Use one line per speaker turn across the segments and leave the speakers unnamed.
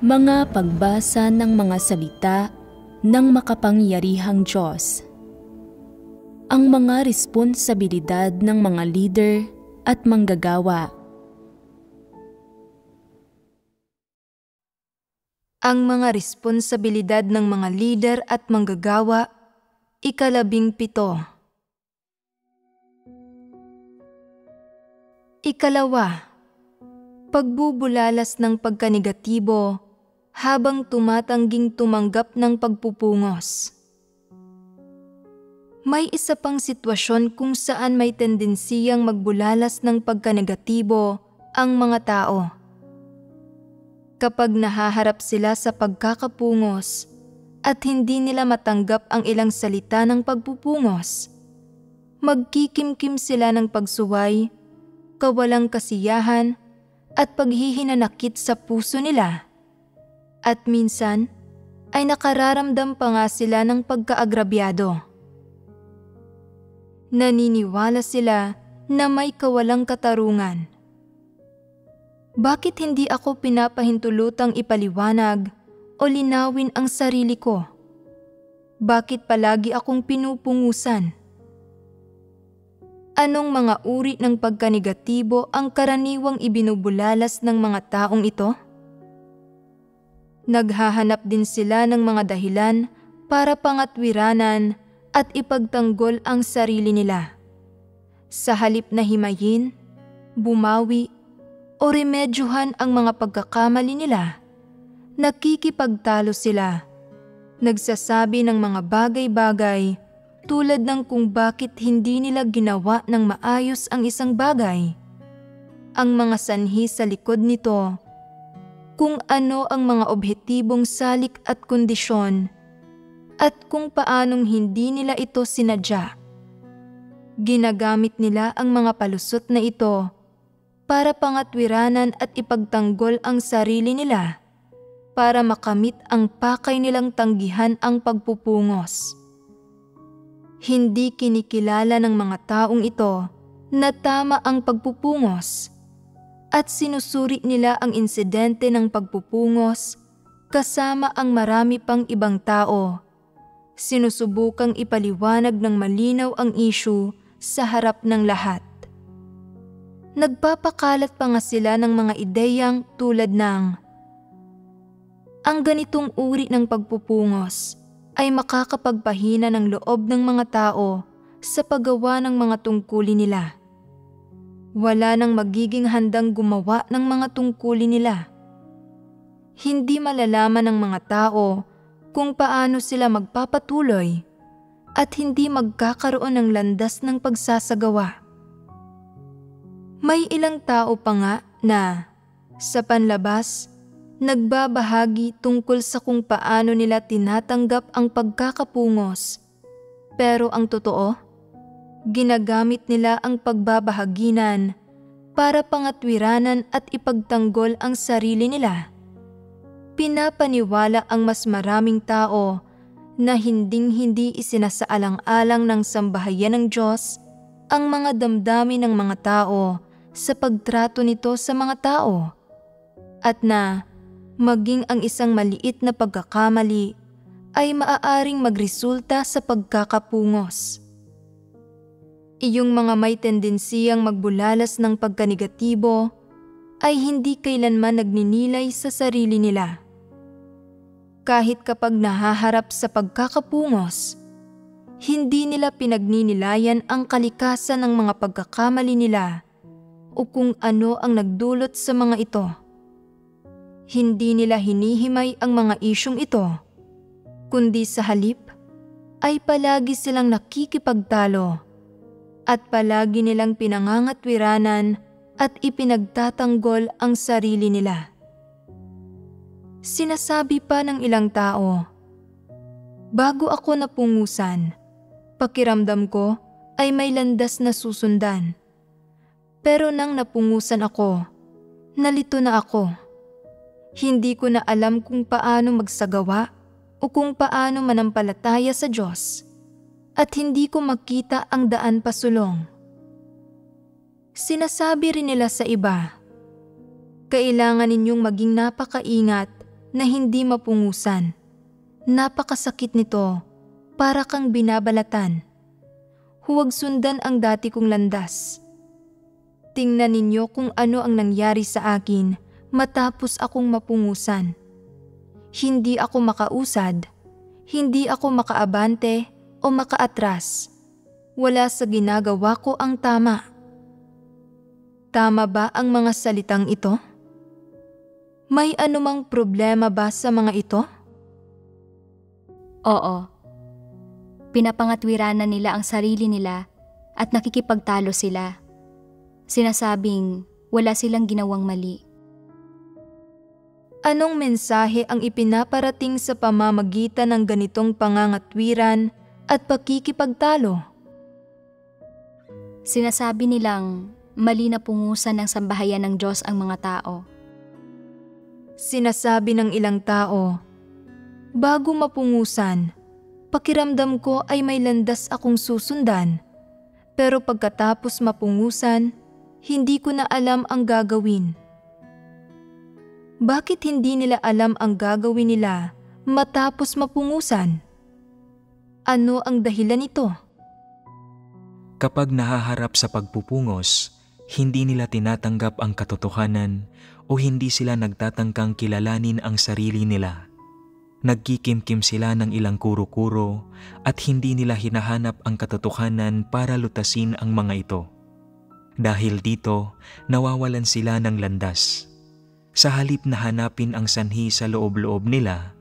Mga pagbasa ng mga salita ng makapangyarihang Diyos. Ang mga responsibilidad ng mga leader at manggagawa.
Ang mga responsibilidad ng mga leader at manggagawa, 17. Ikalawa, pagbubulalas ng pagkanegatibo habang tumatangging tumanggap ng pagpupungos. May isa pang sitwasyon kung saan may tendensiyang magbulalas ng pagkanegatibo ang mga tao. Kapag nahaharap sila sa pagkakapungos at hindi nila matanggap ang ilang salita ng pagpupungos, magkikimkim sila ng pagsuway, kawalang kasiyahan at paghihinanakit sa puso nila. At minsan ay nakararamdam pa nga sila ng pagkaagrabyado. Naniniwala sila na may kawalang katarungan. Bakit hindi ako pinapahintulutang ipaliwanag o linawin ang sarili ko? Bakit palagi akong pinupungusan? Anong mga uri ng pagkanegatibo ang karaniwang ibinubulalas ng mga taong ito? Naghahanap din sila ng mga dahilan para pangatwiranan at ipagtanggol ang sarili nila. Sa halip na himayin, bumawi, o remedyohan ang mga pagkakamali nila, nakikipagtalo sila. Nagsasabi ng mga bagay-bagay tulad ng kung bakit hindi nila ginawa ng maayos ang isang bagay. Ang mga sanhi sa likod nito, kung ano ang mga objetibong salik at kondisyon, at kung paanong hindi nila ito sinadya. Ginagamit nila ang mga palusot na ito para pangatwiranan at ipagtanggol ang sarili nila para makamit ang pakay nilang tanggihan ang pagpupungos. Hindi kinikilala ng mga taong ito na tama ang pagpupungos at sinusuri nila ang insidente ng pagpupungos kasama ang marami pang ibang tao. Sinusubukang ipaliwanag ng malinaw ang issue sa harap ng lahat. Nagpapakalat pa nga sila ng mga ideyang tulad ng ang ganitong uri ng pagpupungos ay makakapagpahina ng loob ng mga tao sa paggawa ng mga tungkulin nila. Wala nang magiging handang gumawa ng mga tungkulin nila. Hindi malalaman ng mga tao kung paano sila magpapatuloy at hindi magkakaroon ng landas ng pagsasagawa. May ilang tao pa nga na, sa panlabas, nagbabahagi tungkol sa kung paano nila tinatanggap ang pagkakapungos. Pero ang totoo, ginagamit nila ang pagbabahaginan para pangatwiranan at ipagtanggol ang sarili nila. Pinapaniwala ang mas maraming tao na hinding-hindi isinasaalang-alang ng sambahayan ng Diyos ang mga damdamin ng mga tao sa pagtrato nito sa mga tao, at na maging ang isang maliit na pagkakamali ay maaaring magresulta sa pagkakapungos. Iyong mga may tendensiyang magbulalas ng pagkanegatibo ay hindi kailanman nagninilay sa sarili nila. Kahit kapag nahaharap sa pagkakapungos, hindi nila pinagninilayan ang kalikasan ng mga pagkakamali nila o kung ano ang nagdulot sa mga ito. Hindi nila hinihimay ang mga isyong ito, kundi sa halip ay palagi silang nakikipagtalo at palagi nilang pinangangatwiranan at ipinagtatanggol ang sarili nila. Sinasabi pa ng ilang tao, bago ako napungusan, pakiramdam ko ay may landas na susundan. Pero nang napungusan ako, nalito na ako. Hindi ko na alam kung paano magsagawa o kung paano manampalataya sa Diyos. At hindi ko makita ang daan pasulong. Sinasabi rin nila sa iba, kailangan ninyong maging napakaingat na hindi mapungusan. Napakasakit nito, para kang binabalatan. Huwag sundan ang dati kong landas. Tingnan ninyo kung ano ang nangyari sa akin matapos akong mapungusan. Hindi ako makausad, hindi ako makaabante o makaatras. Wala sa ginagawa ko ang tama. Tama ba ang mga salitang ito? May anumang problema ba sa mga ito?
Oo. Pinapangatwiranan nila ang sarili nila at nakikipagtalo sila. Sinasabing wala silang ginawang mali.
Anong mensahe ang ipinaparating sa pamamagitan ng ganitong pangangatwiran at pakikipagtalo?
Sinasabi nilang mali na pungusan ng sambahayan ng Diyos ang mga tao.
Sinasabi ng ilang tao, bago mapungusan, pakiramdam ko ay may landas akong susundan. Pero pagkatapos mapungusan, hindi ko na alam ang gagawin. Bakit hindi nila alam ang gagawin nila matapos mapungusan? Ano ang dahilan nito?
Kapag nahaharap sa pagpupungos, hindi nila tinatanggap ang katotohanan o hindi sila nagtatangkang kilalanin ang sarili nila. Nagkikimkim sila ng ilang kuro-kuro at hindi nila hinahanap ang katotohanan para lutasin ang mga ito. Dahil dito, nawawalan sila ng landas. Sa halip na hanapin ang sanhi sa loob-loob nila,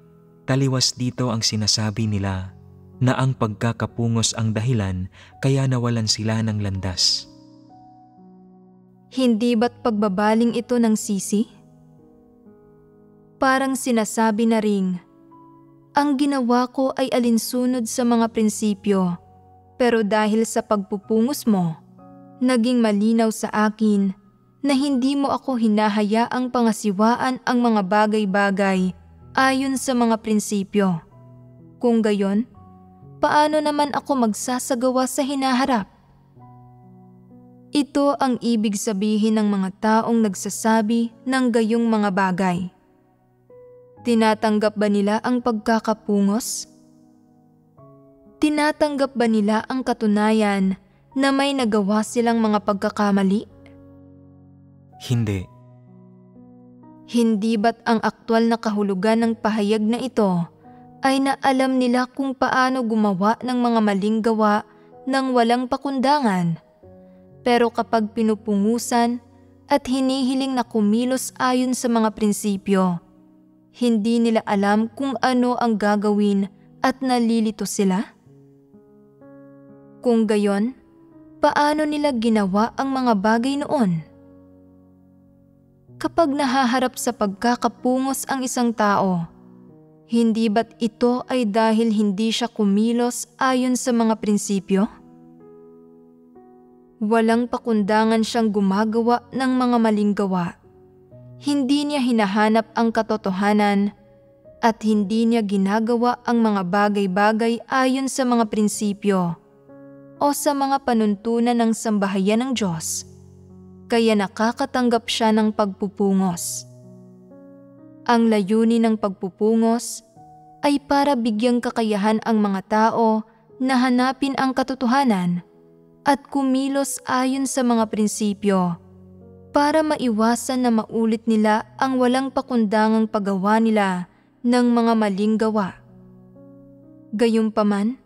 taliwas dito ang sinasabi nila na ang pagkakapungos ang dahilan kaya nawalan sila ng landas.
Hindi ba't pagbabaling ito ng sisi? Parang sinasabi na ring, ang ginawa ko ay alinsunod sa mga prinsipyo, pero dahil sa pagpupungos mo, naging malinaw sa akin na hindi mo ako hinahayaang pangasiwaan ang mga bagay-bagay ayon sa mga prinsipyo. Kung gayon, paano naman ako magsasagawa sa hinaharap? Ito ang ibig sabihin ng mga taong nagsasabi ng gayong mga bagay. Tinatanggap ba nila ang pagkakapungos? Tinatanggap ba nila ang katunayan na may nagawa silang mga pagkakamali?
Hindi.
Hindi ba't ang aktwal na kahulugan ng pahayag na ito ay naalam nila kung paano gumawa ng mga maling gawa ng walang pakundangan? Pero kapag pinupungusan at hinihiling na kumilos ayon sa mga prinsipyo, hindi nila alam kung ano ang gagawin at nalilito sila? Kung gayon, paano nila ginawa ang mga bagay noon? Kapag nahaharap sa pagkakapungos ang isang tao, hindi ba't ito ay dahil hindi siya kumilos ayon sa mga prinsipyo? Walang pakundangan siyang gumagawa ng mga maling gawa. Hindi niya hinahanap ang katotohanan at hindi niya ginagawa ang mga bagay-bagay ayon sa mga prinsipyo o sa mga panuntunan ng sambahayan ng Diyos, kaya nakakatanggap siya ng pagpupungos. Ang layunin ng pagpupungos ay para bigyang kakayahan ang mga tao na hanapin ang katotohanan at kumilos ayon sa mga prinsipyo para maiwasan na maulit nila ang walang pakundangang paggawa nila ng mga maling gawa. Gayunpaman,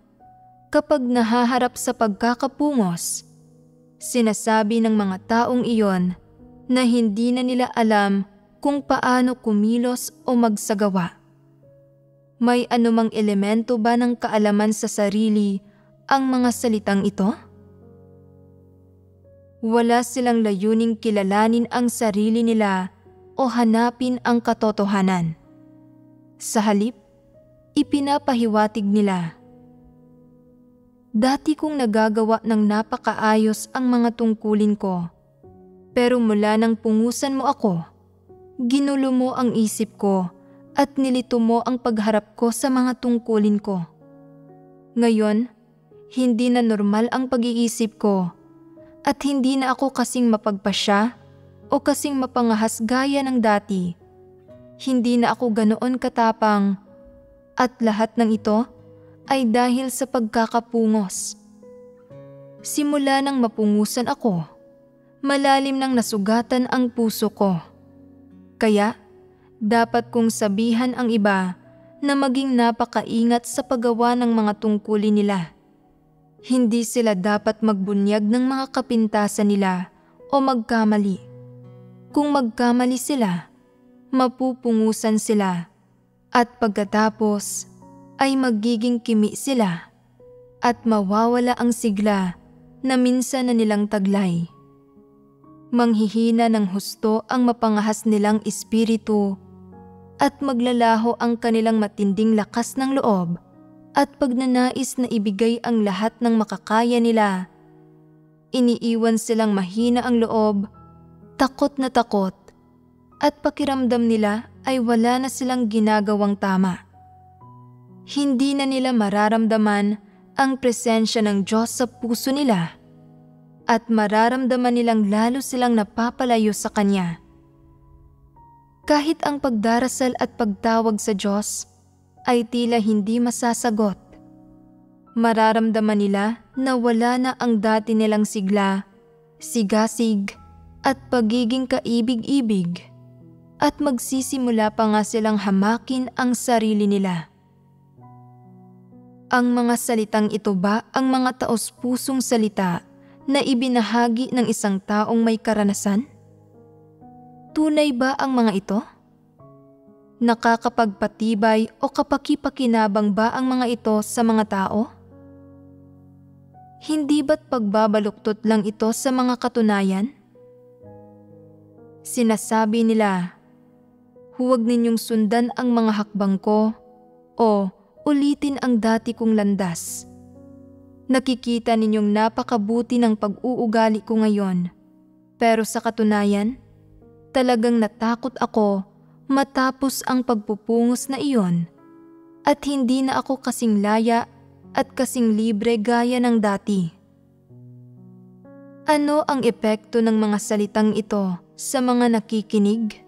kapag nahaharap sa pagkakapungos, sinasabi ng mga taong iyon na hindi na nila alam kung paano kumilos o magsagawa. May anumang elemento ba ng kaalaman sa sarili ang mga salitang ito? Wala silang layuning kilalanin ang sarili nila o hanapin ang katotohanan. Sa halip, ipinapahiwatig nila, dati kong nagagawa ng napakaayos ang mga tungkulin ko, pero mula nang pungusan mo ako, ginulo mo ang isip ko at nilito mo ang pagharap ko sa mga tungkulin ko. Ngayon, hindi na normal ang pag-iisip ko at hindi na ako kasing mapagpasya o kasing mapangahas gaya ng dati. Hindi na ako ganoon katapang at lahat ng ito ay dahil sa pagkakapungos. Simula nang mapungusan ako, malalim nang nasugatan ang puso ko. Kaya dapat kong sabihan ang iba na maging napakaingat sa paggawa ng mga tungkulin nila. Hindi sila dapat magbunyag ng mga kapintasan nila o magkamali. Kung magkamali sila, mapupungusan sila at pagkatapos ay magiging kimi sila at mawawala ang sigla na minsan na nilang taglay. Manghihina ng husto ang mapangahas nilang espiritu at maglalaho ang kanilang matinding lakas ng loob at pagnanais na ibigay ang lahat ng makakaya nila. Iniiwan silang mahina ang loob, takot na takot, at pakiramdam nila ay wala na silang ginagawang tama. Hindi na nila mararamdaman ang presensya ng Diyos sa puso nila at mararamdaman nilang lalo silang napapalayo sa Kanya. Kahit ang pagdarasal at pagtawag sa Diyos ay tila hindi masasagot. Mararamdaman nila na wala na ang dati nilang sigla, sigasig at pagiging kaibig-ibig at magsisimula pa nga silang hamakin ang sarili nila. Ang mga salitang ito ba ang mga taos-pusong salita na ibinahagi ng isang taong may karanasan? Tunay ba ang mga ito? Nakakapagpatibay o kapaki-pakinabang ba ang mga ito sa mga tao? Hindi ba't pagbabaluktot lang ito sa mga katunayan? Sinasabi nila, huwag ninyong sundan ang mga hakbang ko o ulitin ang dati kong landas. Nakikita ninyong napakabuti ng pag-uugali ko ngayon, pero sa katunayan, talagang natakot ako matapos ang pagpupungos na iyon at hindi na ako kasing laya at kasing libre gaya ng dati. Ano ang epekto ng mga salitang ito sa mga nakikinig?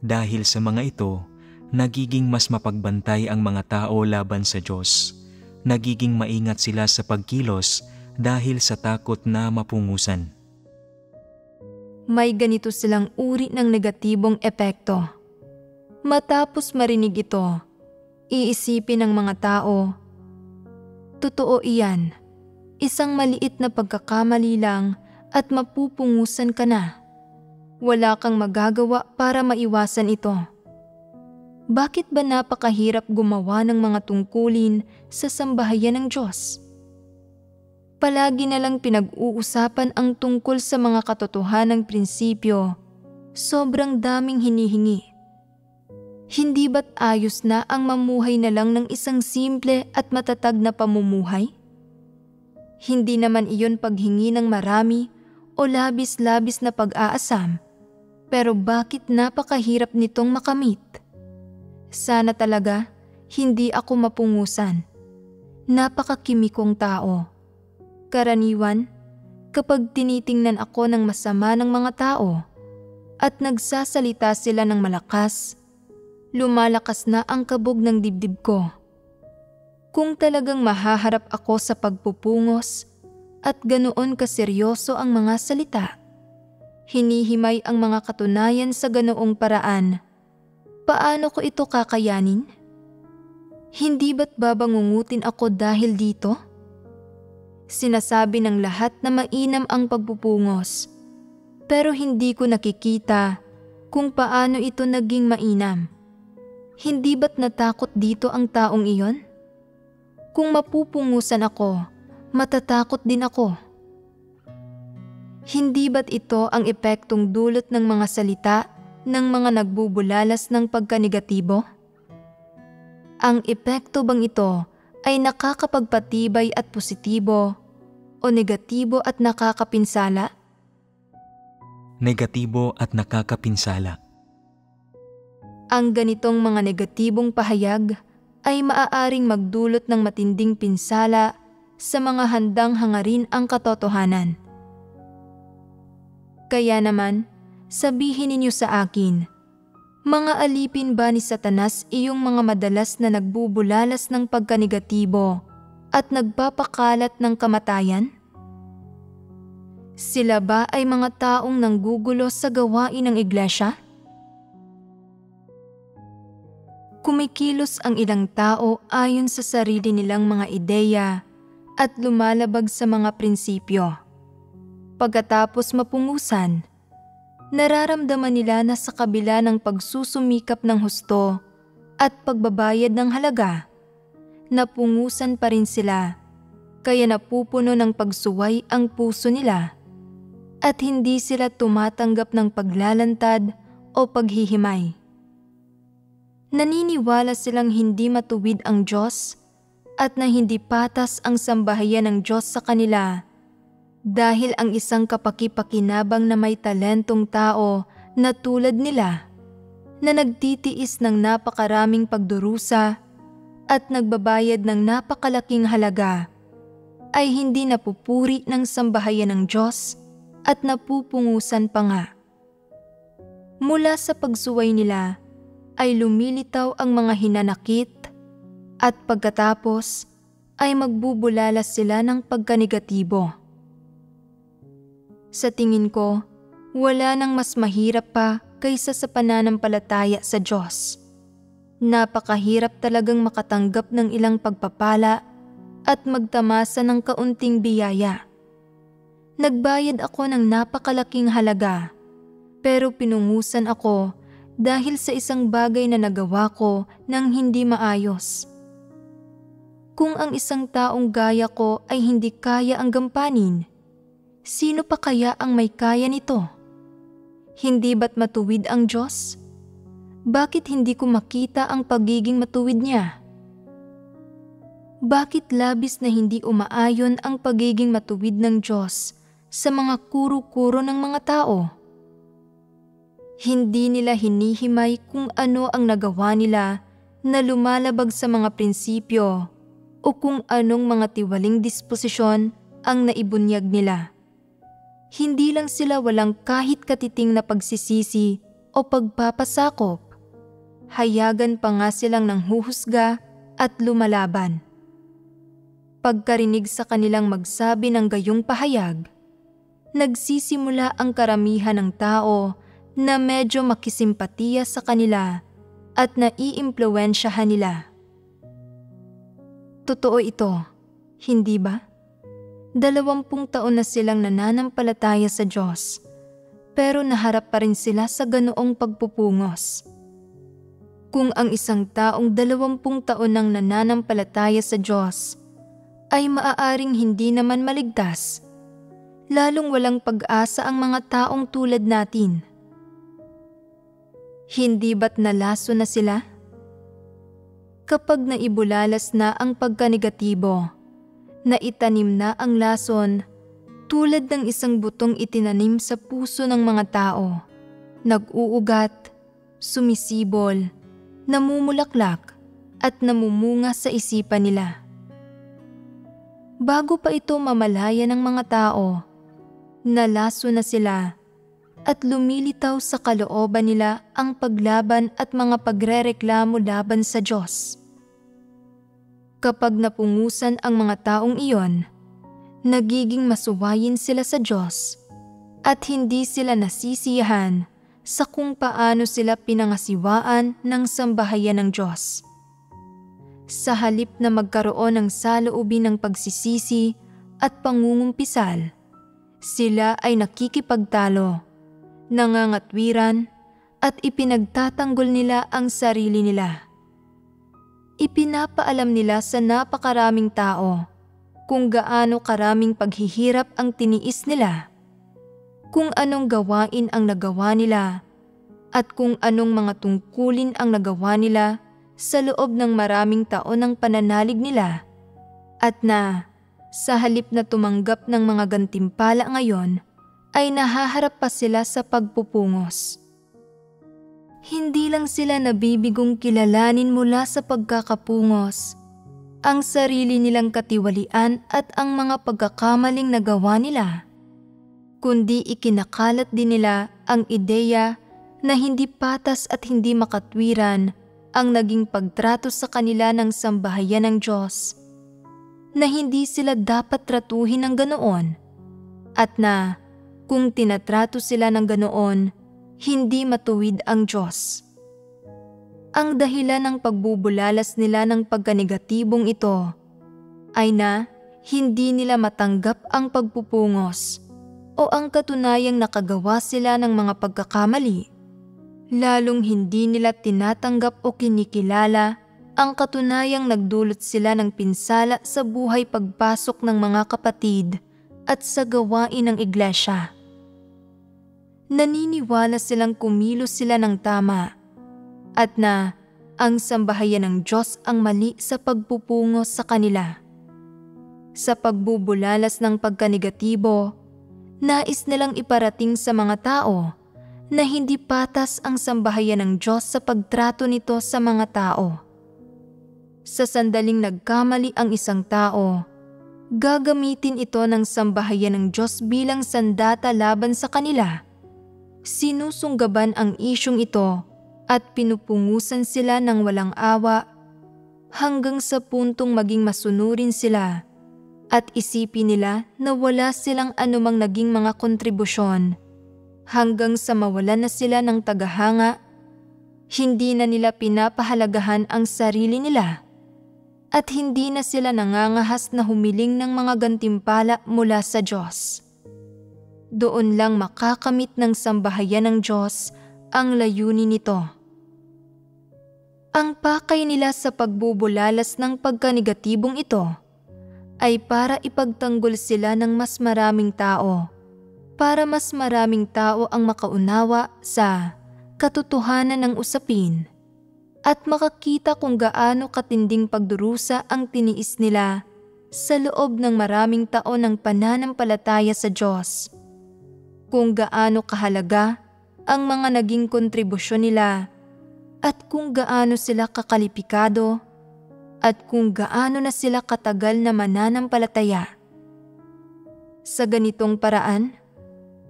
Dahil sa mga ito, nagiging mas mapagbantay ang mga tao laban sa Diyos. Nagiging maingat sila sa pagkilos dahil sa takot na mapungusan.
May ganito silang uri ng negatibong epekto. Matapos marinig ito, iisipin ng mga tao, totoo iyan, isang maliit na pagkakamali lang at mapupungusan ka na. Wala kang magagawa para maiwasan ito. Bakit ba napakahirap gumawa ng mga tungkulin sa sambahayan ng Diyos? Palagi na lang pinag-uusapan ang tungkol sa mga katotohanang prinsipyo. Sobrang daming hinihingi. Hindi ba't ayos na ang mamuhay na lang ng isang simple at matatag na pamumuhay? Hindi naman iyon paghingi ng marami o labis-labis na pag-aasam. Pero bakit napakahirap nitong makamit? Sana talaga hindi ako mapungusan. Napakakimikong tao. Karaniwan, kapag tinitingnan ako ng masama ng mga tao at nagsasalita sila ng malakas, lumalakas na ang kabog ng dibdib ko. Kung talagang mahaharap ako sa pagpupungos at ganoon kaseryoso ang mga salita, hinihimay ang mga katunayan sa ganoong paraan, paano ko ito kakayanin? Hindi ba't babangungutin ako dahil dito? Sinasabi ng lahat na mainam ang pagpupungos, pero hindi ko nakikita kung paano ito naging mainam. Hindi ba't natakot dito ang taong iyon? Kung mapupungusan ako, matatakot din ako. Hindi ba't ito ang epektong dulot ng mga salita ng mga nagbubulalas ng pagkanegatibo? Ang epekto bang ito ay nakakapagpatibay at positibo o negatibo at nakakapinsala?
Negatibo at nakakapinsala.
Ang ganitong mga negatibong pahayag ay maaaring magdulot ng matinding pinsala sa mga handang hangarin ang katotohanan. Kaya naman, sabihin ninyo sa akin, Mga alipin ba ni Satanas iyong mga madalas na nagbubulalas ng pagkanegatibo at nagpapakalat ng kamatayan? Sila ba ay mga taong nanggugulo sa gawain ng iglesia? Kumikilos ang ilang tao ayon sa sarili nilang mga ideya at lumalabag sa mga prinsipyo. Pagkatapos mapungusan, nararamdaman nila na sa kabila ng pagsusumikap ng husto at pagbabayad ng halaga, napungusan pa rin sila, kaya napupuno ng pagsuway ang puso nila at hindi sila tumatanggap ng paglalantad o paghihimay. Naniniwala silang hindi matuwid ang Diyos at na hindi patas ang sambahayan ng Diyos sa kanila dahil ang isang kapaki-pakinabang na may talentong tao na tulad nila na nagtitiis ng napakaraming pagdurusa at nagbabayad ng napakalaking halaga ay hindi napupuri ng sambahayan ng Diyos at napupungusan pa nga. Mula sa pagsuway nila ay lumilitaw ang mga hinanakit at pagkatapos ay magbubulalas sila ng pagkanegatibo. Sa tingin ko, wala nang mas mahirap pa kaysa sa pananampalataya sa Diyos. Napakahirap talagang makatanggap ng ilang pagpapala at magtamasa ng kaunting biyaya. Nagbayad ako ng napakalaking halaga, pero pinungusan ako dahil sa isang bagay na nagawa ko nang hindi maayos. Kung ang isang taong gaya ko ay hindi kaya ang gampanin, sino pa kaya ang may kaya nito? Hindi ba't matuwid ang Diyos? Bakit hindi ko makita ang pagiging matuwid niya? Bakit labis na hindi umaayon ang pagiging matuwid ng Diyos sa mga kuro-kuro ng mga tao? Hindi nila hinihimay kung ano ang nagawa nila na lumalabag sa mga prinsipyo o kung anong mga tiwaling disposisyon ang naibunyag nila. Hindi lang sila walang kahit katiting na pagsisisi o pagpapasakop. Hayagan pa nga silang nanghuhusga at lumalaban. Pagkarinig sa kanilang magsabi ng gayong pahayag, nagsisimula ang karamihan ng tao na medyo makisimpatiya sa kanila at naiimpluwensyahan nila. Totoo ito, hindi ba? 20 taon na silang nananampalataya sa Diyos, pero naharap pa rin sila sa ganoong pagpupungos. Kung ang isang taong 20 taon nang nananampalataya sa Diyos ay maaaring hindi naman maligtas, lalong walang pag-asa ang mga taong tulad natin. Hindi ba't nalaso na sila? Kapag naibulalas na ang pagkanegatibo, naitanim na ang lason tulad ng isang butong itinanim sa puso ng mga tao, nag-uugat, sumisibol, namumulaklak at namumunga sa isipan nila. Bago pa ito mamalaya ng mga tao, nalaso na sila at lumilitaw sa kalooban nila ang paglaban at mga pagrereklamo laban sa Diyos. Kapag napungusan ang mga taong iyon, nagiging masuwayin sila sa Diyos at hindi sila nasisiyahan sa kung paano sila pinangasiwaan ng sambahayan ng Diyos. Sa halip na magkaroon ng saloobin ng pagsisisi at pangungumpisal, sila ay nakikipagtalo, nangangatwiran at ipinagtatanggol nila ang sarili nila. Ipinapaalam nila sa napakaraming tao kung gaano karaming paghihirap ang tiniis nila, kung anong gawain ang nagawa nila, at kung anong mga tungkulin ang nagawa nila sa loob ng maraming taon ng pananalig nila, at na sa halip na tumanggap ng mga gantimpala ngayon, ay nahaharap pa sila sa pagpupungos. Hindi lang sila nabibigong kilalanin mula sa pagkakapungos ang sarili nilang katiwalian at ang mga pagkakamaling nagawa nila, kundi ikinakalat din nila ang ideya na hindi patas at hindi makatwiran ang naging pagtrato sa kanila ng sambahayan ng Diyos, na hindi sila dapat tratuhin ng ganoon, at na kung tinatrato sila ng ganoon, hindi matuwid ang Diyos. Ang dahilan ng pagbubulalas nila ng pagkanegatibong ito ay na hindi nila matanggap ang pagpupungos o ang katunayang nakagawa sila ng mga pagkakamali, lalong hindi nila tinatanggap o kinikilala ang katunayang nagdulot sila ng pinsala sa buhay pagpasok ng mga kapatid at sa gawain ng iglesia. Naniniwala silang kumilos sila ng tama at na ang sambahayan ng Diyos ang mali sa pagpupungos sa kanila. Sa pagbubulalas ng pagkanegatibo, nais nilang iparating sa mga tao na hindi patas ang sambahayan ng Diyos sa pagtrato nito sa mga tao. Sa sandaling nagkamali ang isang tao, gagamitin ito ng sambahayan ng Diyos bilang sandata laban sa kanila. Sinusunggaban ang isyong ito at pinupungusan sila ng walang awa hanggang sa puntong maging masunurin sila at isipin nila na wala silang anumang naging mga kontribusyon hanggang sa mawalan na sila ng tagahanga. Hindi na nila pinapahalagahan ang sarili nila at hindi na sila nangangahas na humiling ng mga gantimpala mula sa Diyos. Doon lang makakamit ng sambahayan ng Diyos ang layunin nito. Ang pakay nila sa pagbubulalas ng pagkanegatibong ito ay para ipagtanggol sila ng mas maraming tao, para mas maraming tao ang makaunawa sa katotohanan ng usapin at makakita kung gaano katinding pagdurusa ang tiniis nila sa loob ng maraming taon ng pananampalataya sa Diyos, kung gaano kahalaga ang mga naging kontribusyon nila at kung gaano sila kakalipikado at kung gaano na sila katagal na mananampalataya. Sa ganitong paraan,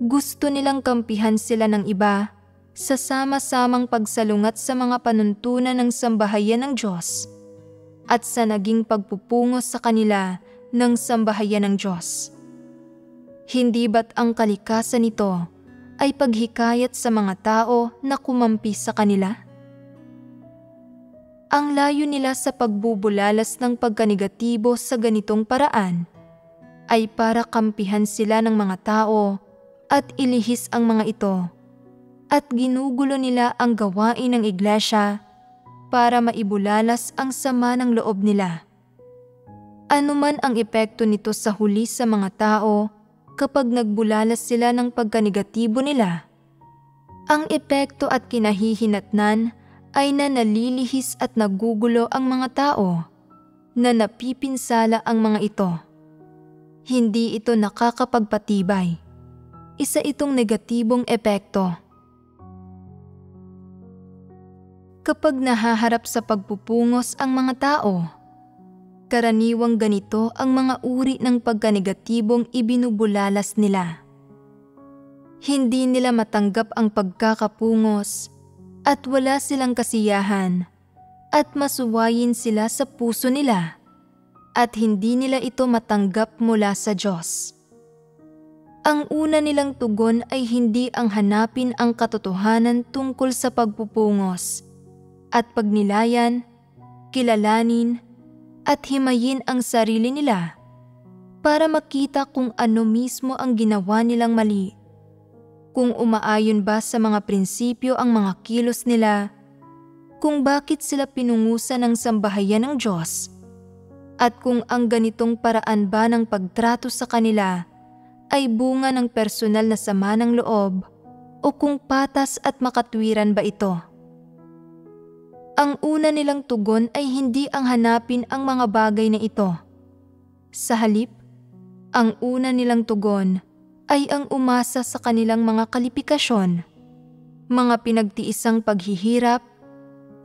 gusto nilang kampihan sila ng iba sa sama-samang pagsalungat sa mga panuntunan ng sambahayan ng Diyos at sa naging pagpupungos sa kanila ng sambahayan ng Diyos. Hindi ba't ang kalikasan nito ay paghikayat sa mga tao na kumampi sa kanila? Ang layo nila sa pagbubulalas ng pagkanegatibo sa ganitong paraan ay para kampihan sila ng mga tao at ilihis ang mga ito at ginugulo nila ang gawain ng iglesia para maibulalas ang sama ng loob nila. Ano man ang epekto nito sa huli sa mga tao kapag nagbulalas sila ng pagkanegatibo nila, ang epekto at kinahihinatnan ay na nalilihis at nagugulo ang mga tao, na napipinsala ang mga ito. Hindi ito nakakapagpatibay. Isa itong negatibong epekto. Kapag nahaharap sa pagpupungos ang mga tao, karaniwang ganito ang mga uri ng pagkanegatibong ibinubulalas nila. Hindi nila matanggap ang pagkakapungos at wala silang kasiyahan at masuwayin sila sa puso nila at hindi nila ito matanggap mula sa Diyos. Ang una nilang tugon ay hindi ang hanapin ang katotohanan tungkol sa pagpupungos at pagnilayan, kilalanin at himayin ang sarili nila para makita kung ano mismo ang ginawa nilang mali, kung umaayon ba sa mga prinsipyo ang mga kilos nila, kung bakit sila pinungusan ng sambahayan ng Diyos, at kung ang ganitong paraan ba ng pagtrato sa kanila ay bunga ng personal na sama ng loob o kung patas at makatwiran ba ito. Ang una nilang tugon ay hindi ang hanapin ang mga bagay na ito. Sa halip, ang una nilang tugon ay ang umasa sa kanilang mga kalipikasyon, mga pinagtiisang paghihirap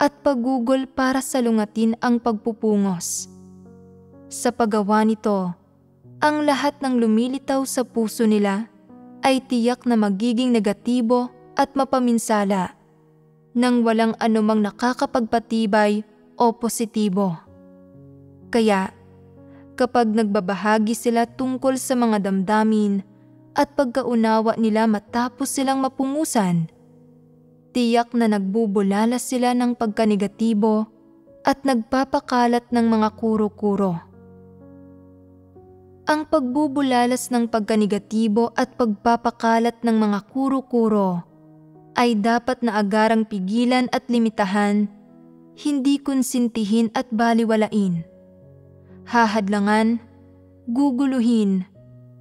at paggugol para salungatin ang pagpupungos. Sa paggawa nito, ang lahat ng lumilitaw sa puso nila ay tiyak na magiging negatibo at mapaminsala nang walang anumang nakakapagpatibay o positibo. Kaya, kapag nagbabahagi sila tungkol sa mga damdamin at pagkaunawa nila matapos silang mapungusan, tiyak na nagbubulalas sila ng pagkanegatibo at nagpapakalat ng mga kuro-kuro. Ang pagbubulalas ng pagkanegatibo at pagpapakalat ng mga kuro-kuro ay dapat na agarang pigilan at limitahan, hindi konsintihin at baliwalain. Hahadlangan, guguluhin,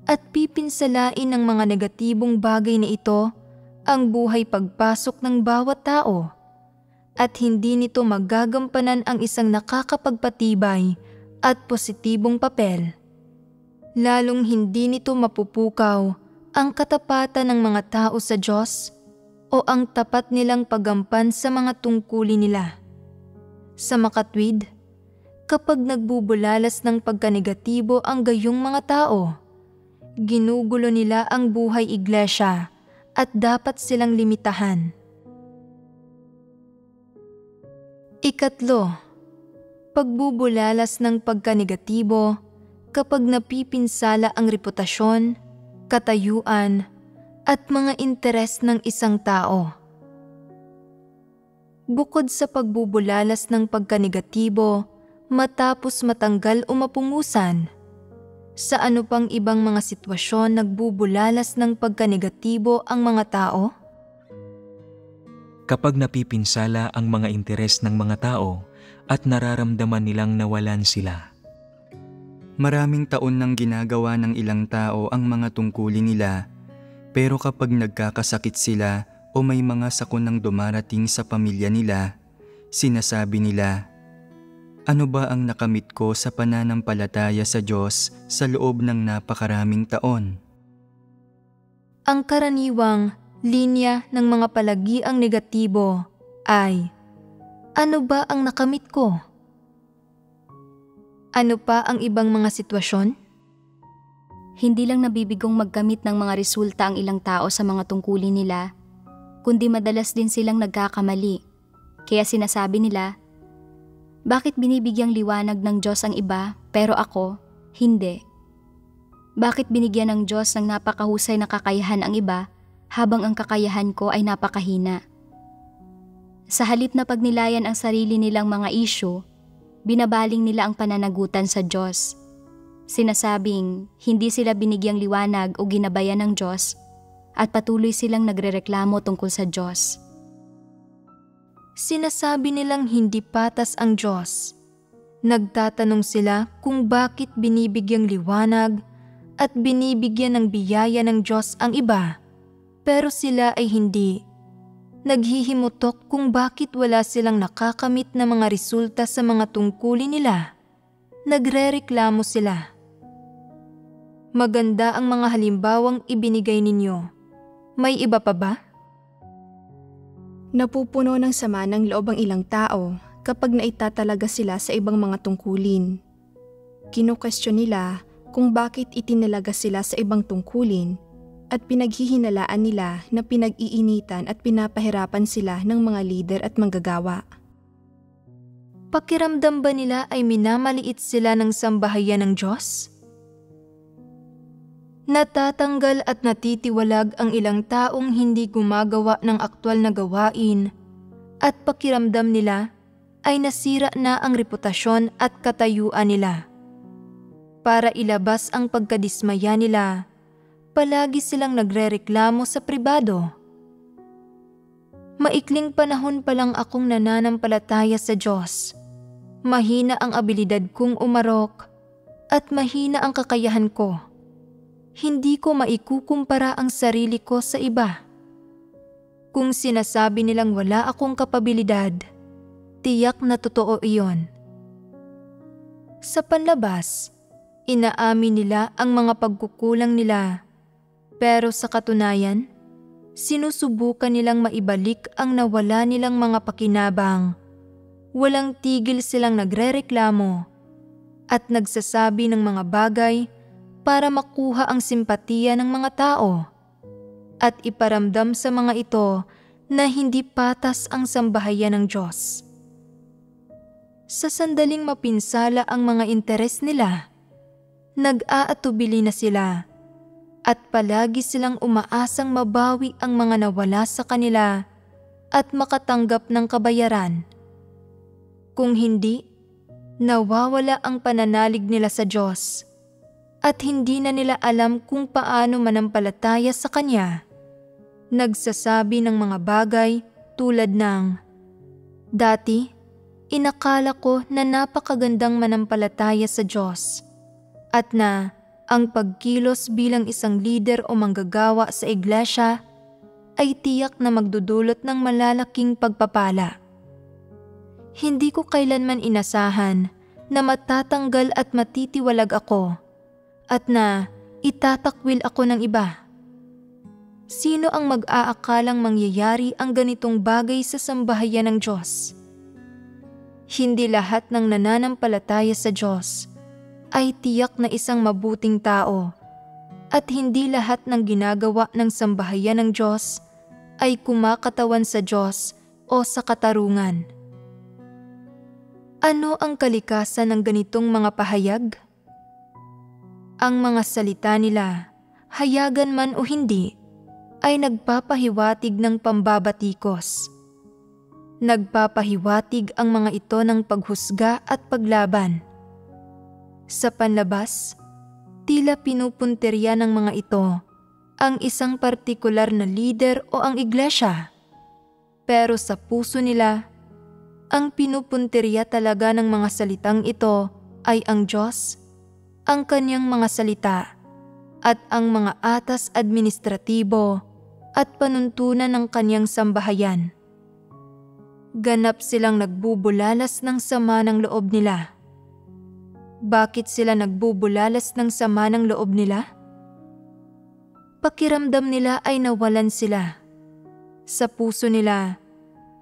at pipinsalain ng mga negatibong bagay na ito ang buhay pagpasok ng bawat tao, at hindi nito magagampanan ang isang nakakapagpatibay at positibong papel. Lalong hindi nito mapupukaw ang katapatan ng mga tao sa Diyos o ang tapat nilang paggampan sa mga tungkulin nila. Sa makatwid, kapag nagbubulalas ng pagkanegatibo ang gayong mga tao, ginugulo nila ang buhay iglesia at dapat silang limitahan. Ikatlo, pagbubulalas ng pagkanegatibo kapag napipinsala ang reputasyon, katayuan, at mga interes ng isang tao. Bukod sa pagbubulalas ng pagkanegatibo matapos matanggal o mapungusan, sa ano pang ibang mga sitwasyon nagbubulalas ng pagkanegatibo ang mga tao?
Kapag napipinsala ang mga interes ng mga tao at nararamdaman nilang nawalan sila.
Maraming taon nang ginagawa ng ilang tao ang mga tungkulin nila, pero kapag nagkakasakit sila o may mga sakunang dumarating sa pamilya nila, sinasabi nila, "Ano ba ang nakamit ko sa pananampalataya sa Diyos sa loob ng napakaraming taon?"
Ang karaniwang linya ng mga palagiang negatibo ay, "Ano ba ang nakamit ko?" Ano pa ang ibang mga sitwasyon?
Hindi lang nabibigong magkamit ng mga resulta ang ilang tao sa mga tungkulin nila, kundi madalas din silang nagkakamali. Kaya sinasabi nila, "Bakit binibigyang liwanag ng Diyos ang iba, pero ako, hindi? Bakit binigyan ng Diyos ng napakahusay na kakayahan ang iba, habang ang kakayahan ko ay napakahina?" Sa halip na pagnilayan ang sarili nilang mga issue, binabaling nila ang pananagutan sa Diyos. Sinasabing hindi sila binigyang liwanag o ginabayan ng Diyos at patuloy silang nagrereklamo tungkol sa Diyos.
Sinasabi nilang hindi patas ang Diyos. Nagtatanong sila kung bakit binibigyang liwanag at binibigyan ng biyaya ng Diyos ang iba, pero sila ay hindi. Naghihimutok kung bakit wala silang nakakamit na mga resulta sa mga tungkulin nila. Nagrereklamo sila. Maganda ang mga halimbawang ibinigay ninyo. May iba pa ba?
Napupuno ng sama ng loob ang ilang tao kapag naitatalaga sila sa ibang mga tungkulin. Kino-question nila kung bakit itinalaga sila sa ibang tungkulin at pinaghihinalaan nila na pinag-iinitan at pinapahirapan sila ng mga lider at manggagawa.
Pakiramdam ba nila ay minamaliit sila ng sambahayan ng Diyos? Natatanggal at natitiwalag ang ilang taong hindi gumagawa ng aktwal na gawain at pakiramdam nila ay nasira na ang reputasyon at katayuan nila. Para ilabas ang pagkadismaya nila, palagi silang nagrereklamo sa pribado. Maikling panahon pa lang akong nananampalataya sa Diyos. Mahina ang abilidad kong umarok at mahina ang kakayahan ko. Hindi ko maikukumpara ang sarili ko sa iba. Kung sinasabi nilang wala akong kapabilidad, tiyak na totoo iyon. Sa panlabas, inaamin nila ang mga pagkukulang nila, pero sa katunayan, sinusubukan nilang maibalik ang nawala nilang mga pakinabang. Walang tigil silang nagrereklamo at nagsasabi ng mga bagay para makuha ang simpatiya ng mga tao at iparamdam sa mga ito na hindi patas ang sambahayan ng Diyos. Sa sandaling mapinsala ang mga interes nila, nag-aatubili na sila at palagi silang umaasang mabawi ang mga nawala sa kanila at makatanggap ng kabayaran. Kung hindi, nawawala ang pananalig nila sa Diyos at hindi na nila alam kung paano manampalataya sa Kanya. Nagsasabi ng mga bagay tulad ng, "Dati, inakala ko na napakagandang manampalataya sa Diyos at na ang pagkilos bilang isang leader o manggagawa sa iglesia ay tiyak na magdudulot ng malalaking pagpapala. Hindi ko kailanman inasahan na matatanggal at matitiwalag ako at na itatakwil ako ng iba. Sino ang mag-aakalang mangyayari ang ganitong bagay sa sambahayan ng Diyos? Hindi lahat ng nananampalataya sa Diyos ay tiyak na isang mabuting tao at hindi lahat ng ginagawa ng sambahayan ng Diyos ay kumakatawan sa Diyos o sa katarungan." Ano ang kalikasan ng ganitong mga pahayag? Ang mga salita nila, hayagan man o hindi, ay nagpapahiwatig ng pambabatikos. Nagpapahiwatig ang mga ito ng paghusga at paglaban. Sa panlabas, tila pinupunterya ng mga ito ang isang partikular na lider o ang iglesia. Pero sa puso nila, ang pinupunterya talaga ng mga salitang ito ay ang Diyos, ang Kanyang mga salita, at ang mga atas administratibo at panuntunan ng Kanyang sambahayan. Ganap silang nagbubulalas ng sama ng loob nila. Bakit sila nagbubulalas ng sama ng loob nila? Pakiramdam nila ay nawalan sila. Sa puso nila,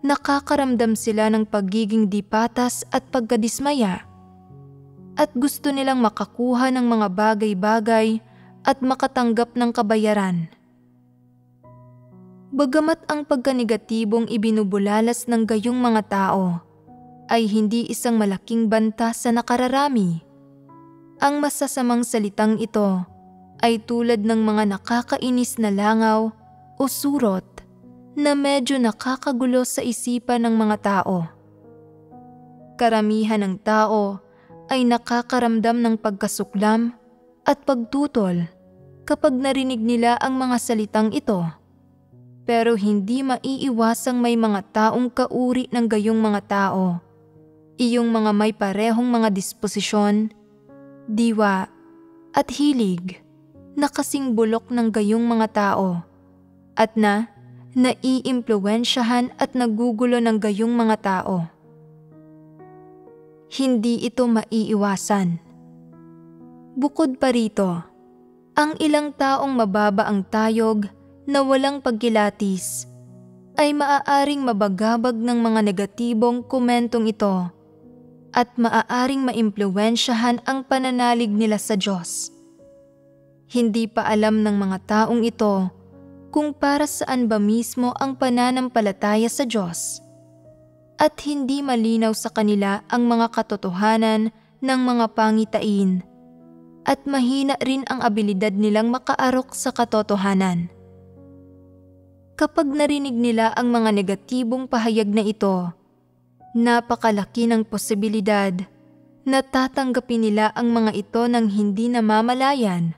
nakakaramdam sila ng pagiging di patas at pagkadismaya at gusto nilang makakuha ng mga bagay-bagay at makatanggap ng kabayaran. Bagamat ang pagkanegatibong ibinubulalas ng gayong mga tao ay hindi isang malaking banta sa nakararami, ang masasamang salitang ito ay tulad ng mga nakakainis na langaw o surot na medyo nakakagulo sa isipan ng mga tao. Karamihan ng tao ay nakakaramdam ng pagkasuklam at pagtutol kapag narinig nila ang mga salitang ito. Pero hindi maiiwasang may mga taong kauri ng gayong mga tao, iyong mga may parehong mga disposisyon, diwa at hilig na kasing bulok ng gayong mga tao at na naiimpluwensyahan at nagugulo ng gayong mga tao. Hindi ito maiiwasan. Bukod pa rito, ang ilang taong mababa ang tayog na walang pagkilatis ay maaaring mabagabag ng mga negatibong komentong ito at maaaring maimpluwensyahan ang pananalig nila sa Diyos. Hindi pa alam ng mga taong ito kung para saan ba mismo ang pananampalataya sa Diyos at hindi malinaw sa kanila ang mga katotohanan ng mga pangitain at mahina rin ang abilidad nilang makaarok sa katotohanan. Kapag narinig nila ang mga negatibong pahayag na ito, napakalaki ng posibilidad na tatanggapin nila ang mga ito ng hindi namamalayan.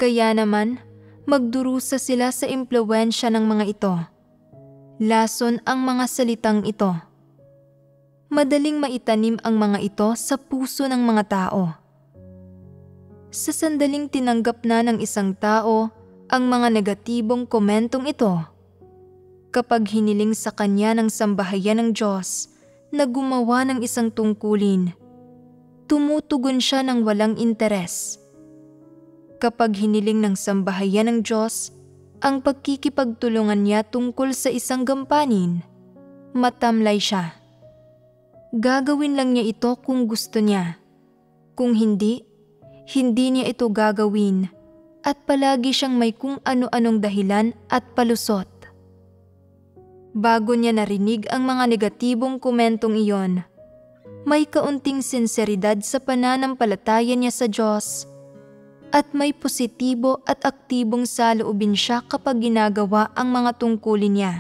Kaya naman, magdurusa sila sa impluwensya ng mga ito. Lason ang mga salitang ito. Madaling maitanim ang mga ito sa puso ng mga tao. Sa sandaling tinanggap na ng isang tao ang mga negatibong komentong ito, kapag hiniling sa kanya ng sambahayan ng Diyos na gumawa ng isang tungkulin, tumutugon siya ng walang interes. Kapag hiniling ng sambahayan ng Diyos ang pagkikipagtulungan niya tungkol sa isang gampanin, matamlay siya. Gagawin lang niya ito kung gusto niya. Kung hindi, hindi niya ito gagawin at palagi siyang may kung ano-anong dahilan at palusot. Bago niya narinig ang mga negatibong komentong iyon, may kaunting sinseridad sa pananampalataya niya sa Diyos at may positibo at aktibong saloobin siya kapag ginagawa ang mga tungkulin niya.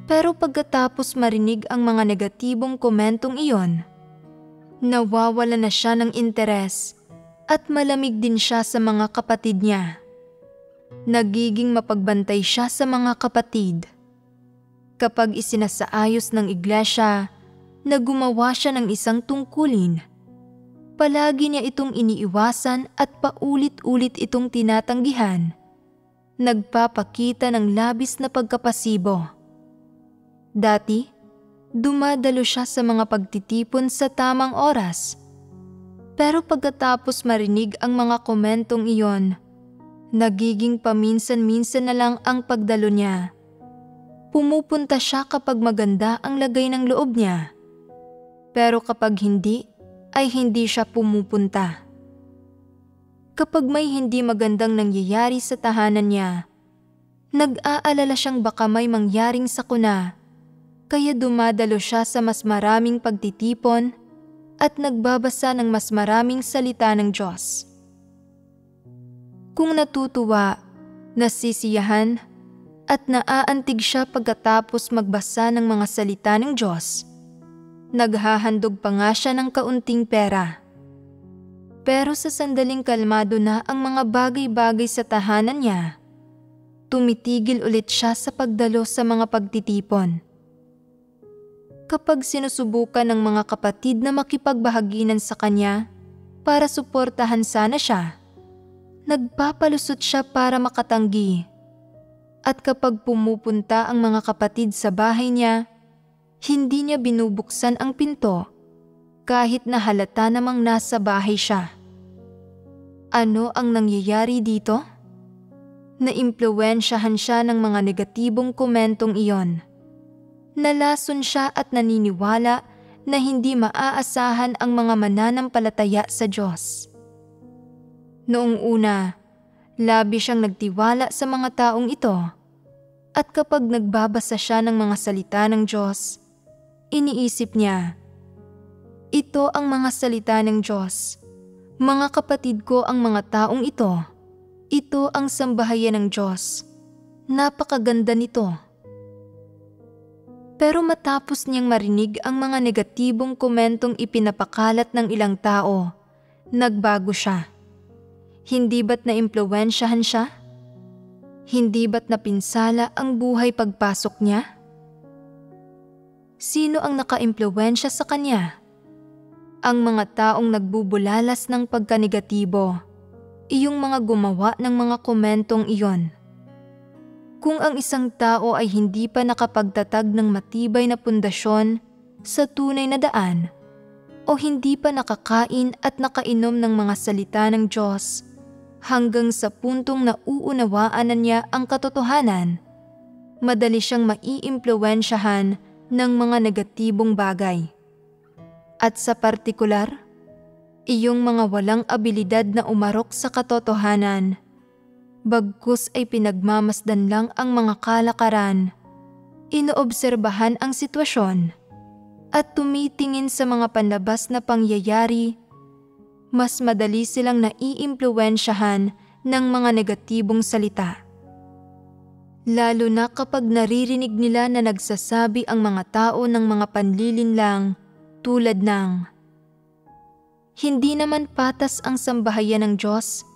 Pero pagkatapos marinig ang mga negatibong komentong iyon, nawawala na siya ng interes at malamig din siya sa mga kapatid niya. Nagiging mapagbantay siya sa mga kapatid. Kapag isinasaayos ng iglesia na gumawa siya ng isang tungkulin, palagi niya itong iniiwasan at paulit-ulit itong tinatanggihan. Nagpapakita ng labis na pagkapasibo. Dati, dumadalo siya sa mga pagtitipon sa tamang oras. Pero pagkatapos marinig ang mga komentong iyon, nagiging paminsan-minsan na lang ang pagdalo niya. Pumupunta siya kapag maganda ang lagay ng loob niya. Pero kapag hindi, ay hindi siya pumupunta. Kapag may hindi magandang nangyayari sa tahanan niya, nag-aalala siyang baka may mangyaring sakuna, kaya dumadalo siya sa mas maraming pagtitipon at nagbabasa ng mas maraming salita ng Diyos. Kung natutuwa, nasisiyahan, at naaantig siya pagkatapos magbasa ng mga salita ng Diyos, naghahandog pa nga siya ng kaunting pera. Pero sa sandaling kalmado na ang mga bagay-bagay sa tahanan niya, tumitigil ulit siya sa pagdalo sa mga pagtitipon. Kapag sinusubukan ng mga kapatid na makipagbahaginan sa kanya para suportahan sana siya, nagpapalusot siya para makatanggi. At kapag pumupunta ang mga kapatid sa bahay niya, hindi niya binubuksan ang pinto kahit na halata namang nasa bahay siya. Ano ang nangyayari dito? Naimpluwensyahan siya ng mga negatibong komentong iyon. Nalason siya at naniniwala na hindi maaasahan ang mga mananampalataya sa Diyos. Noong una, labi siyang nagtiwala sa mga taong ito, at kapag nagbabasa siya ng mga salita ng Diyos, iniisip niya, ito ang mga salita ng Diyos. Mga kapatid ko ang mga taong ito. Ito ang sambahayan ng Diyos. Napakaganda nito. Pero matapos niyang marinig ang mga negatibong komentong ipinapakalat ng ilang tao, nagbago siya. Hindi ba't naimpluwensyahan siya? Hindi ba't napinsala ang buhay pagpasok niya? Sino ang nakaimpluwensya sa kanya? Ang mga taong nagbubulalas ng pagkanegatibo, iyong mga gumawa ng mga komentong iyon. Kung ang isang tao ay hindi pa nakapagtatag ng matibay na pundasyon sa tunay na daan, o hindi pa nakakain at nakainom ng mga salita ng Diyos, hanggang sa puntong nauunawaan na niya ang katotohanan, madali siyang maiimpluwensyahan ng mga negatibong bagay. At sa partikular, iyong mga walang abilidad na umarok sa katotohanan, bagkus ay pinagmamasdan lang ang mga kalakaran, inoobserbahan ang sitwasyon, at tumitingin sa mga panlabas na pangyayari, mas madali silang naiimpluwensyahan ng mga negatibong salita. Lalo na kapag naririnig nila na nagsasabi ang mga tao ng mga panlilinlang tulad ng, hindi naman patas ang sambahayan ng Diyos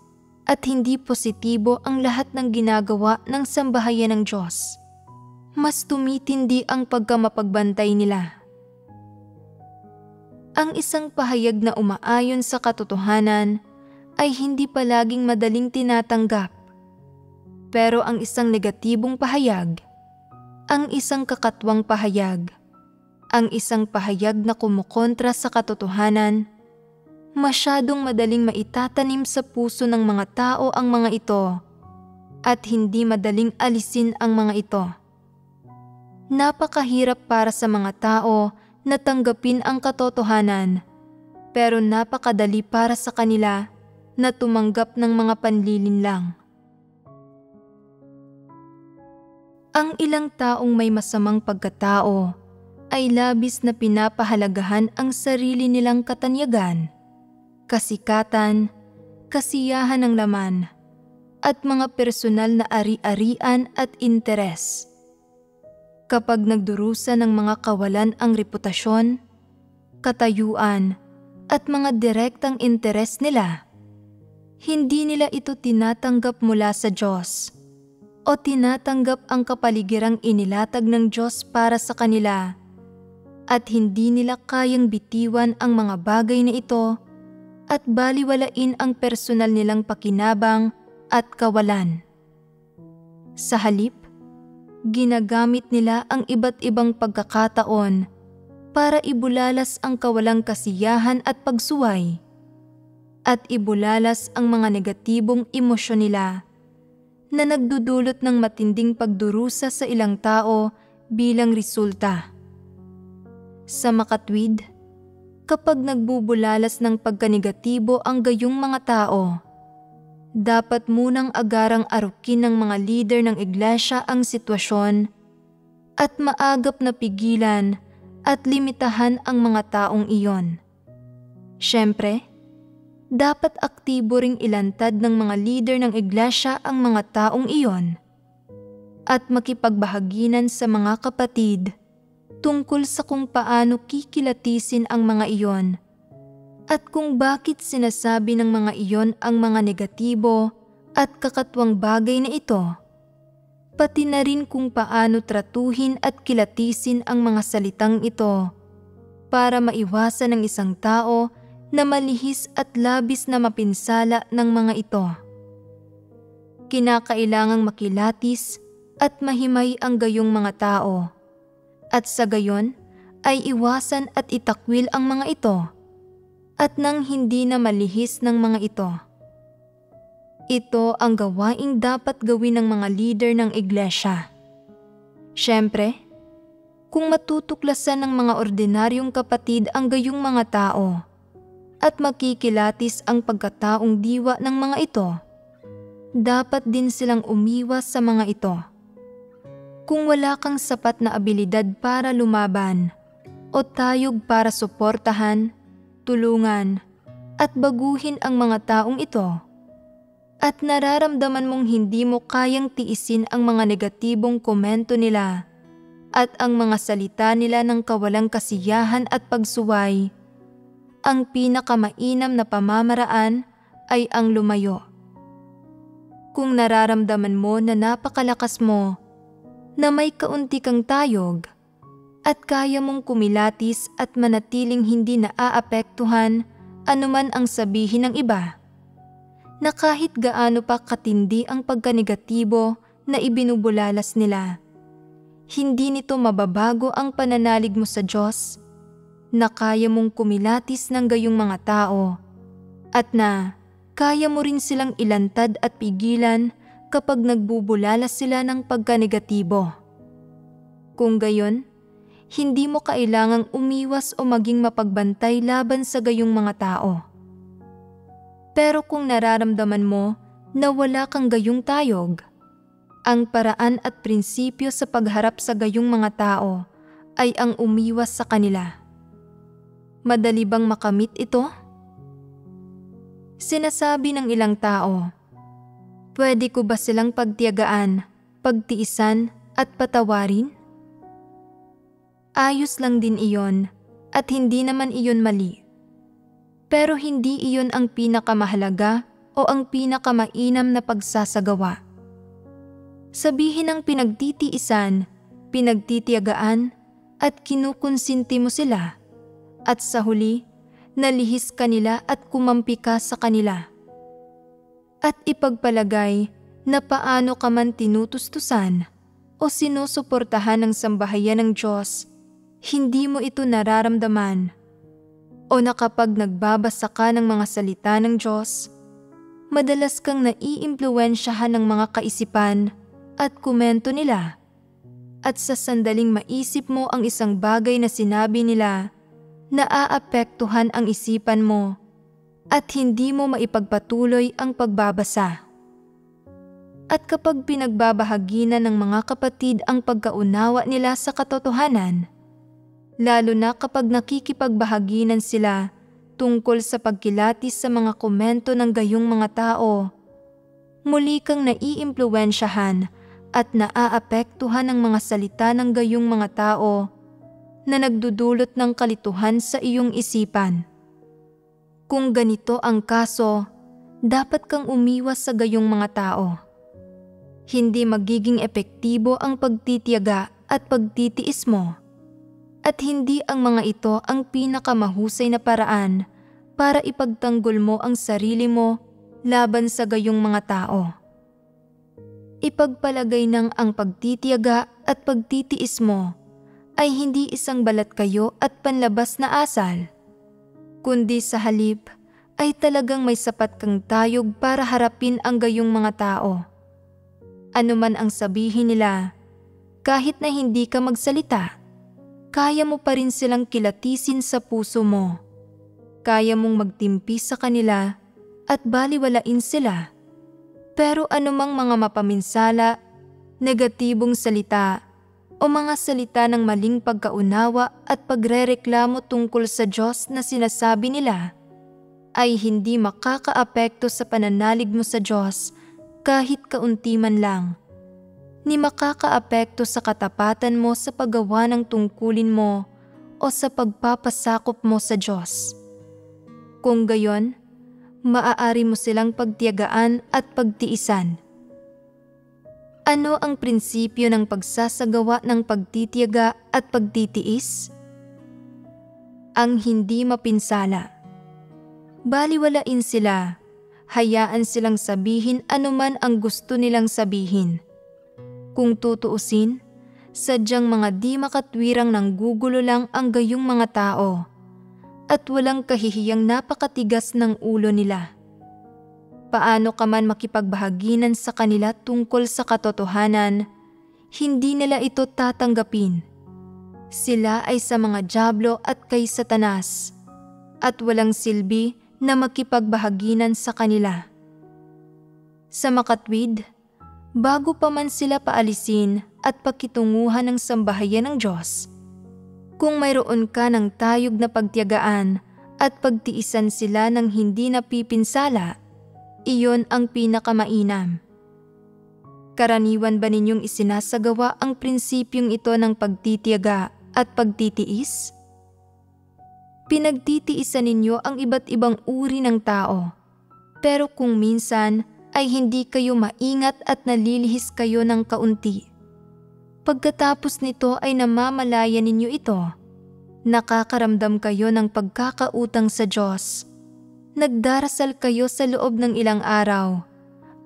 at hindi positibo ang lahat ng ginagawa ng sambahayan ng Diyos. Mas tumitindi ang pagkamapagbantay nila. Ang isang pahayag na umaayon sa katotohanan ay hindi palaging madaling tinatanggap. Pero ang isang negatibong pahayag, ang isang kakatwang pahayag, ang isang pahayag na kumukontra sa katotohanan, masyadong madaling maitatanim sa puso ng mga tao ang mga ito at hindi madaling alisin ang mga ito. Napakahirap para sa mga tao na tanggapin ang katotohanan, pero napakadali para sa kanila na tumanggap ng mga panlilinlang. Ang ilang taong may masamang pagkatao ay labis na pinapahalagahan ang sarili nilang katanyagan, kasikatan, kasiyahan ng laman, at mga personal na ari-arian at interes. Kapag nagdurusa ng mga kawalan ang reputasyon, katayuan, at mga direktang interes nila, hindi nila ito tinatanggap mula sa Diyos o tinatanggap ang kapaligirang inilatag ng Diyos para sa kanila at hindi nila kayang bitiwan ang mga bagay na ito at baliwalain ang personal nilang pakinabang at kawalan. Sa halip, ginagamit nila ang iba't ibang pagkakataon para ibulalas ang kawalang kasiyahan at pagsuway at ibulalas ang mga negatibong emosyon nila na nagdudulot ng matinding pagdurusa sa ilang tao bilang resulta. Sa makatwid, kapag nagbubulalas ng pagkanegatibo ang gayong mga tao, dapat munang agarang arukin ng mga leader ng iglesia ang sitwasyon at maagap na pigilan at limitahan ang mga taong iyon. Siyempre, dapat aktibo ring ilantad ng mga leader ng iglesia ang mga taong iyon at makipagbahaginan sa mga kapatid tungkol sa kung paano kikilatisin ang mga iyon at kung bakit sinasabi ng mga iyon ang mga negatibo at kakatwang bagay na ito, pati na rin kung paano tratuhin at kilatisin ang mga salitang ito para maiwasan ng isang tao na malihis at labis na mapinsala ng mga ito. Kinakailangang makilatis at mahimay ang gayong mga tao, at sa gayon ay iwasan at itakwil ang mga ito, at nang hindi na malihis ng mga ito. Ito ang gawaing dapat gawin ng mga leader ng iglesia. Siyempre, kung matutuklasan ng mga ordinaryong kapatid ang gayong mga tao, at makikilatis ang pagkataong diwa ng mga ito, dapat din silang umiwas sa mga ito. Kung wala kang sapat na abilidad para lumaban o tayog para suportahan, tulungan, at baguhin ang mga taong ito, at nararamdaman mong hindi mo kayang tiisin ang mga negatibong komento nila at ang mga salita nila ng kawalang kasiyahan at pagsuway, ang pinakamainam na pamamaraan ay ang lumayo. Kung nararamdaman mo na napakalakas mo, na may kaunti kang tayog, at kaya mong kumilatis at manatiling hindi naaapektuhan anuman ang sabihin ng iba, na kahit gaano pa katindi ang pagkanegatibo na ibinubulalas nila, hindi nito mababago ang pananalig mo sa Diyos, na kaya mong kumilatis ng gayong mga tao at na kaya mo rin silang ilantad at pigilan kapag nagbubulalas sila ng pagkanegatibo. Kung gayon, hindi mo kailangang umiwas o maging mapagbantay laban sa gayong mga tao. Pero kung nararamdaman mo na wala kang gayong tayog, ang paraan at prinsipyo sa pagharap sa gayong mga tao ay ang umiwas sa kanila. Madali bang makamit ito? Sinasabi ng ilang tao, pwede ko ba silang pagtiyagaan, pagtiisan at patawarin? Ayos lang din iyon at hindi naman iyon mali. Pero hindi iyon ang pinakamahalaga o ang pinakamainam na pagsasagawa. Sabihin ang pinagtitiisan, pinagtitiyagaan at kinukonsinti mo sila. At sa huli, nalihis ka nila at kumampi ka sa kanila. At ipagpalagay na paano ka man tinutustusan o sinusuportahan ng sambahayan ng Diyos, hindi mo ito nararamdaman. O na kapag nagbabasa ka ng mga salita ng Diyos, madalas kang naiimpluwensyahan ng mga kaisipan at komento nila. At sa sandaling maisip mo ang isang bagay na sinabi nila, naaapektuhan ang isipan mo at hindi mo maipagpatuloy ang pagbabasa. At kapag pinagbabahagi na ng mga kapatid ang pagkaunawa nila sa katotohanan, lalo na kapag nakikipagbahaginan sila tungkol sa pagkilatis sa mga komento ng gayong mga tao, muli kang naiimpluwensyahan at naaapektuhan ng mga salita ng gayong mga tao na nagdudulot ng kalituhan sa iyong isipan. Kung ganito ang kaso, dapat kang umiwas sa gayong mga tao. Hindi magiging epektibo ang pagtitiyaga at pagtitiis mo, at hindi ang mga ito ang pinakamahusay na paraan para ipagtanggol mo ang sarili mo laban sa gayong mga tao. Ipagpalagay ng ang pagtitiyaga at pagtitiis mo ay hindi isang balat kayo at panlabas na asal, kundi sa halip ay talagang may sapat kang tayog para harapin ang gayong mga tao. Ano man ang sabihin nila, kahit na hindi ka magsalita, kaya mo pa rin silang kilatisin sa puso mo. Kaya mong magtimpi sa kanila at baliwalain sila. Pero anumang mga mapaminsala, negatibong salita, o mga salita ng maling pagkaunawa at pagrereklamo tungkol sa Diyos na sinasabi nila, ay hindi makakaapekto sa pananalig mo sa Diyos kahit kaunti man lang, ni makakaapekto sa katapatan mo sa paggawa ng tungkulin mo o sa pagpapasakop mo sa Diyos. Kung gayon, maaari mo silang pagtiyagaan at pagtiisan. Ano ang prinsipyo ng pagsasagawa ng pagtitiyaga at pagtitiis? Ang hindi mapinsala. Baliwalain sila. Hayaan silang sabihin anuman ang gusto nilang sabihin. Kung tutuusin, sadyang mga di makatwirang nanggugulo lang ang gayong mga tao at walang kahihiyang napakatigas ng ulo nila. Paano ka man makipagbahaginan sa kanila tungkol sa katotohanan, hindi nila ito tatanggapin. Sila ay sa mga dyablo at kay Satanas, at walang silbi na makipagbahaginan sa kanila. Sa makatwid, bago pa man sila paalisin at pakitunguhan ng sambahayan ng Diyos, kung mayroon ka ng tayog na pagtiyagaan at pagtiisan sila ng hindi napipinsala, iyon ang pinakamainam. Karaniwan ba ninyong isinasagawa ang prinsipyong ito ng pagtitiyaga at pagtitiis? Pinagtitiisan ninyo ang iba't ibang uri ng tao, pero kung minsan ay hindi kayo maingat at nalilihis kayo ng kaunti. Pagkatapos nito ay namamalaya ninyo ito, nakakaramdam kayo ng pagkakautang sa Diyos, nagdarasal kayo sa loob ng ilang araw,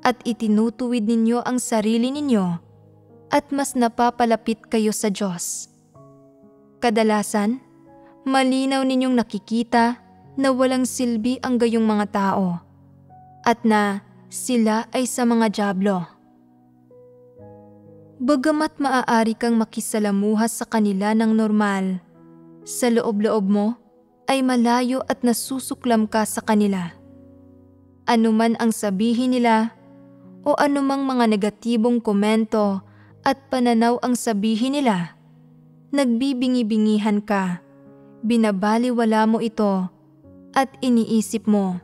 at itinutuwid ninyo ang sarili ninyo, at mas napapalapit kayo sa Diyos. Kadalasan, malinaw ninyong nakikita na walang silbi ang gayong mga tao at na sila ay sa mga dyablo. Bagamat maaari kang makisalamuha sa kanila ng normal, sa loob-loob mo ay malayo at nasusuklam ka sa kanila. Anuman ang sabihin nila o anumang mga negatibong komento at pananaw ang sabihin nila, nagbibingi-bingihan ka. Binabaliwala mo ito at iniisip mo.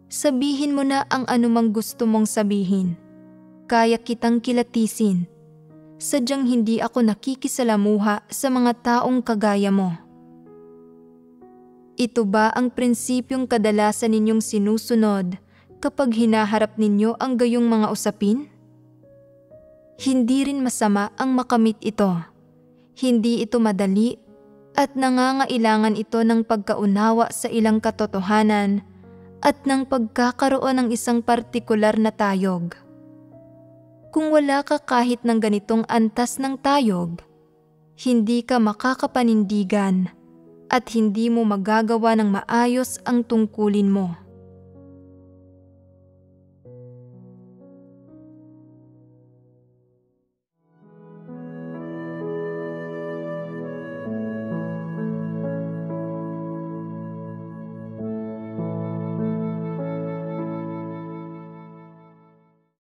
Sabihin mo na ang anumang gusto mong sabihin. Kaya kitang kilatisin. Sadyang hindi ako nakikisalamuha sa mga taong kagaya mo. Ito ba ang prinsipyong kadalasan ninyong sinusunod kapag hinaharap ninyo ang gayong mga usapin? Hindi rin masama ang makamit ito. Hindi ito madali at nangangailangan ito ng pagkaunawa sa ilang katotohanan at ng pagkakaroon ng isang partikular na tayog. Kung wala ka kahit ng ganitong antas ng tayog, hindi ka makakapanindigan at hindi mo magagawa ng maayos ang tungkulin mo.